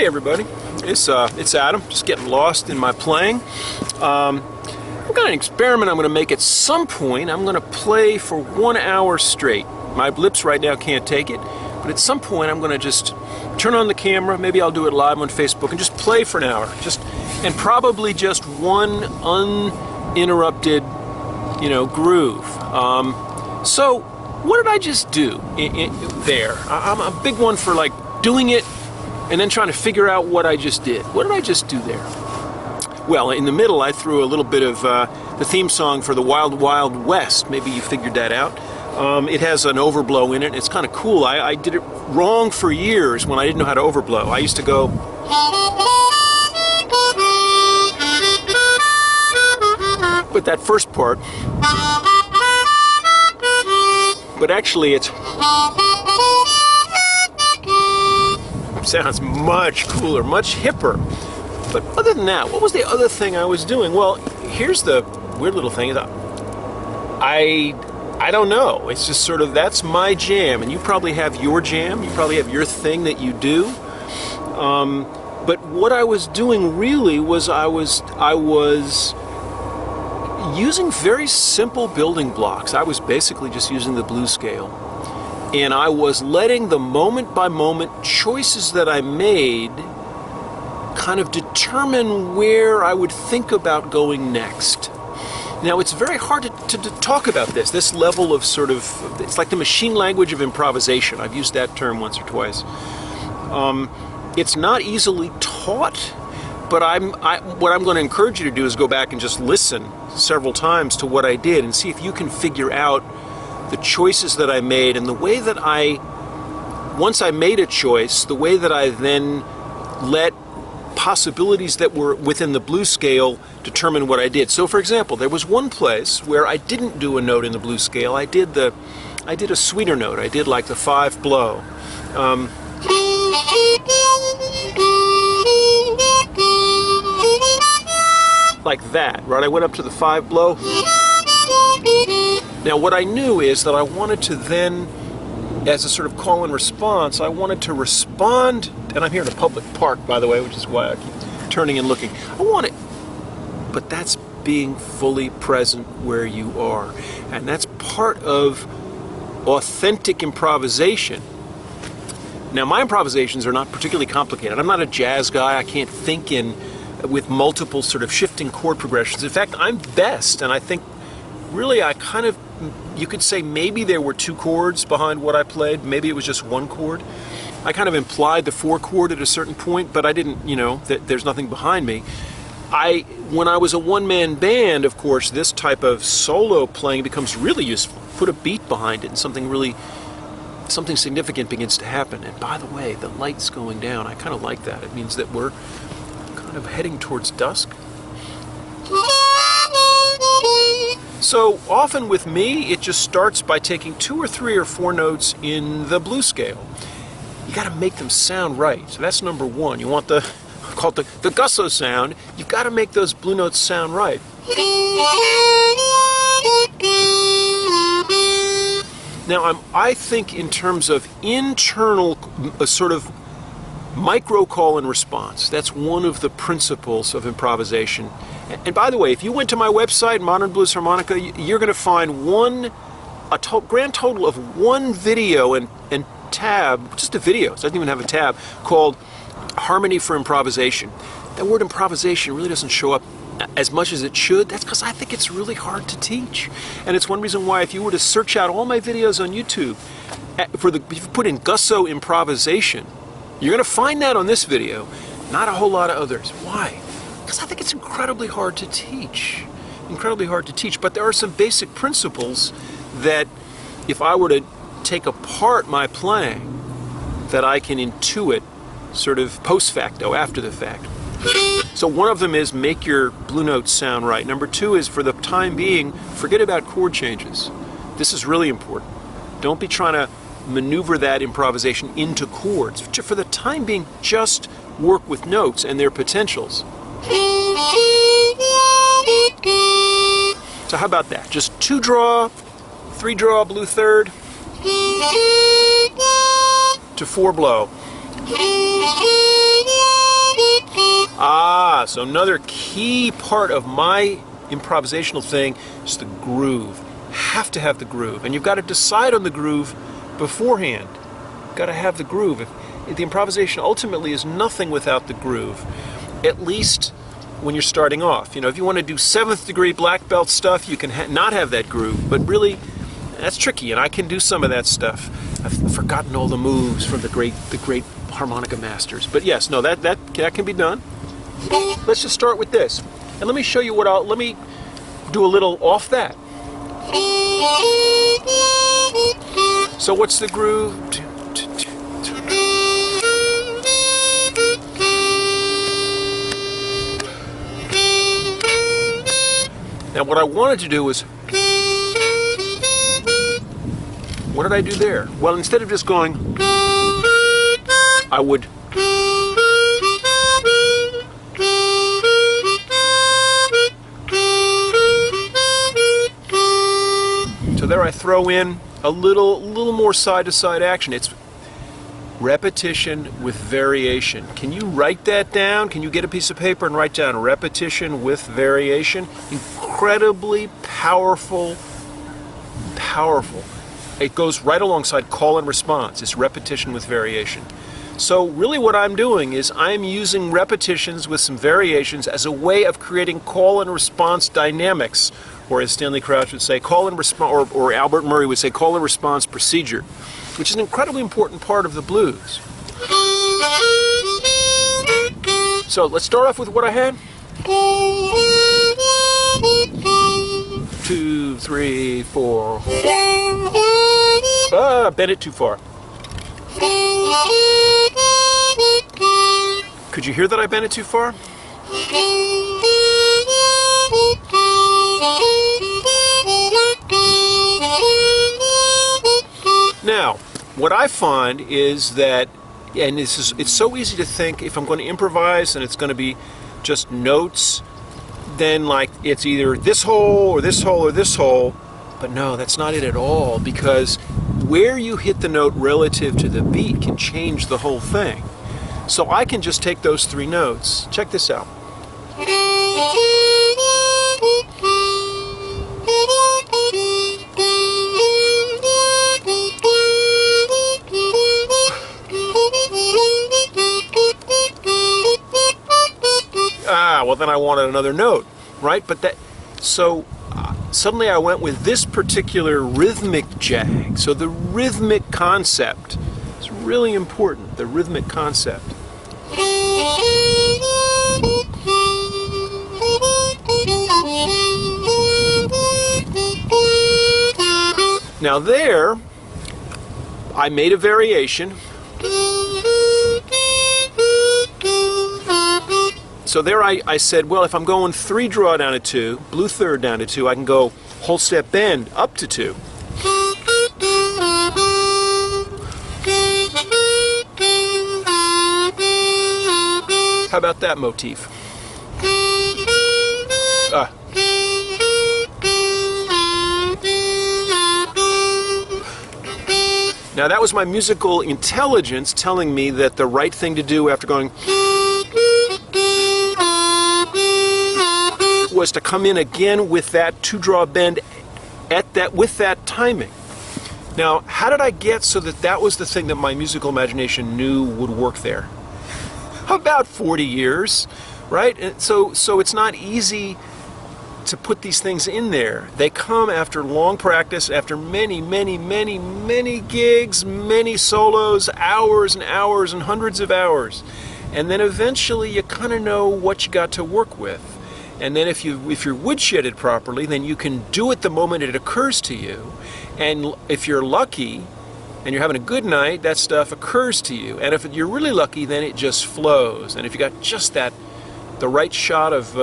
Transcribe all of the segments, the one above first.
Hey everybody, it's Adam, just getting lost in my playing. I've got an experiment I'm going to make at some point. I'm going to play for 1 hour straight. My lips right now can't take it, but at some point I'm going to just turn on the camera, maybe I'll do it live on Facebook, and just play for an hour. And probably just one uninterrupted, groove. So what did I just do there? I'm a big one for like doing it and then trying to figure out what I just did. What did I just do there? Well, in the middle I threw a little bit of the theme song for the Wild Wild West. Maybe you figured that out. It has an overblow in it. It's kind of cool. I did it wrong for years when I didn't know how to overblow. I used to go... But that first part... But actually it's... Sounds much cooler, much hipper. But other than that, what was the other thing I was doing? Well, here's the weird little thing. I don't know. It's just sort of, that's my jam, and you probably have your jam. You probably have your thing that you do. But what I was doing really was I was using very simple building blocks. I was basically just using the blues scale. And I was letting the moment-by-moment choices that I made kind of determine where I would think about going next. Now, it's very hard to talk about this level of sort of, it's like the machine language of improvisation. I've used that term once or twice. It's not easily taught, but what I'm going to encourage you to do is go back and just listen several times to what I did and see if you can figure out the choices that I made, and the way that once I made a choice, the way that I then let possibilities that were within the blues scale determine what I did. So for example, there was one place where I didn't do a note in the blues scale. I did a sweeter note. I did like the 5 blow. Like that, right? I went up to the 5 blow. Now what I knew is that I wanted to then, as a sort of call and response, I wanted to respond, and I'm here in a public park, by the way, which is why I keep turning and looking. But that's being fully present where you are. And that's part of authentic improvisation. Now my improvisations are not particularly complicated. I'm not a jazz guy. I can't think with multiple sort of shifting chord progressions. In fact, I'm best, and I think really you could say maybe there were 2 chords behind what I played. Maybe it was just 1 chord. I kind of implied the 4 chord at a certain point, but I didn't, there's nothing behind me. When I was a one-man band, of course, this type of solo playing becomes really useful. Put a beat behind it and something significant begins to happen. And by the way, the light's going down. I kind of like that. It means that we're kind of heading towards dusk. So often with me, it just starts by taking 2 or 3 or 4 notes in the blues scale. You got to make them sound right. So that's number 1. You want called the Gussow sound. You've got to make those blue notes sound right. Now I think in terms of internal sort of micro call and response. That's one of the principles of improvisation. And by the way, if you went to my website, Modern Blues Harmonica, you're going to find a grand total of 1 video and tab, just a video, it doesn't even have a tab, called Harmony for Improvisation. That word improvisation really doesn't show up as much as it should. That's because I think it's really hard to teach. And it's one reason why if you were to search out all my videos on YouTube, if you put in Gussow improvisation, you're going to find that on this video, not a whole lot of others. Why? Because I think it's incredibly hard to teach. Incredibly hard to teach. But there are some basic principles that if I were to take apart my playing, that I can intuit sort of post facto, after the fact. So one of them is make your blue notes sound right. Number 2 is, for the time being, forget about chord changes. This is really important. Don't be trying to maneuver that improvisation into chords. For the time being, just work with notes and their potentials. So how about that? Just 2 draw, 3 draw, blue 3rd, to 4 blow. So another key part of my improvisational thing is the groove. Have to have the groove, and you've got to decide on the groove beforehand. You've got to have the groove. If the improvisation ultimately is nothing without the groove, at least when you're starting off. You know, if you want to do 7th degree black belt stuff, you can not have that groove, but really that's tricky, and I can do some of that stuff. I've forgotten all the moves from the great harmonica masters, but yes, no, that can be done. Let's just start with this, and let me show you let me do a little off that. So what's the groove? Now what I wanted to do was, what did I do there? Well, instead of just going, I would so there I throw in a little more side-to-side action. It's repetition with variation. Can you write that down? Can you get a piece of paper and write down repetition with variation? Incredibly powerful. It goes right alongside call and response. It's repetition with variation. So really what I'm doing is I'm using repetitions with some variations as a way of creating call and response dynamics, or as Stanley Crouch would say, call and response, or Albert Murray would say, call and response procedure, which is an incredibly important part of the blues. So let's start off with what I had. 2, 3, 4. Bent it too far. Could you hear that I bent it too far? Now, what I find is that, and it's so easy to think if I'm going to improvise and it's going to be just notes, then like it's either this hole or this hole or this hole, but no, that's not it at all, because where you hit the note relative to the beat can change the whole thing. So I can just take those 3 notes. Check this out. Well then I wanted another note, right? But suddenly I went with this particular rhythmic jag. So the rhythmic concept is really important, the rhythmic concept. Now there, I made a variation. So there I said, well, if I'm going 3 draw down to 2, blue 3rd down to 2, I can go whole step bend up to 2. How about that motif? Now that was my musical intelligence telling me that the right thing to do after going was to come in again with that 2-draw bend with that timing. Now, how did I get so that was the thing that my musical imagination knew would work there? About 40 years, right? And so it's not easy to put these things in there. They come after long practice, after many gigs, many solos, hours and hours and hundreds of hours. And then eventually you kind of know what you got to work with. And then if you're woodshedded properly, then you can do it the moment it occurs to you. And if you're lucky and you're having a good night, that stuff occurs to you. And if you're really lucky, then it just flows. And if you got just the right shot of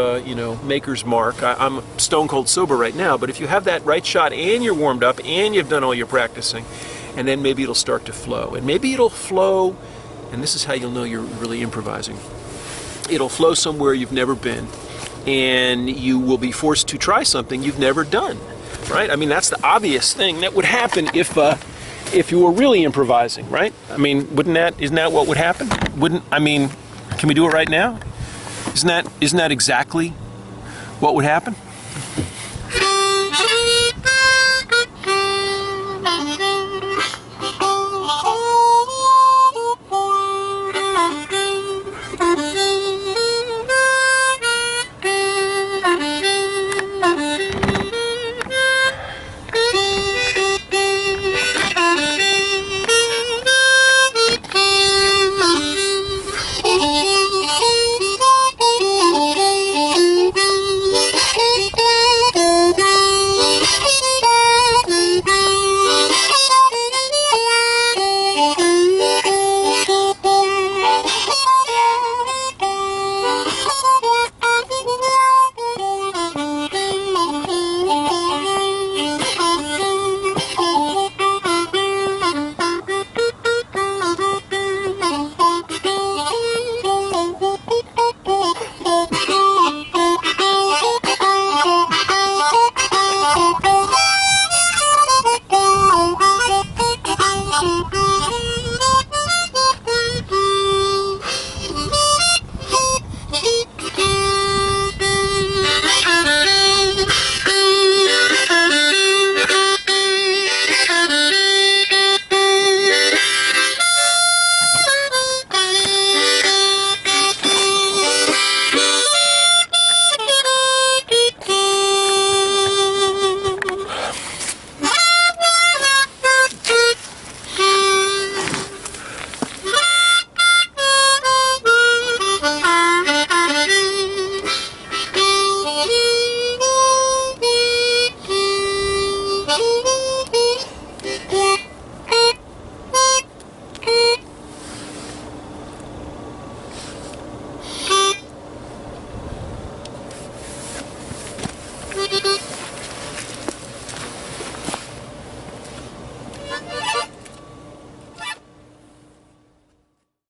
Maker's Mark, I'm stone cold sober right now, but if you have that right shot and you're warmed up and you've done all your practicing, and then maybe it'll start to flow. And maybe it'll flow, and this is how you'll know you're really improvising. It'll flow somewhere you've never been, and you will be forced to try something you've never done, right? I mean, that's the obvious thing that would happen if you were really improvising, right? I mean, isn't that what would happen? Can we do it right now? Isn't that exactly what would happen?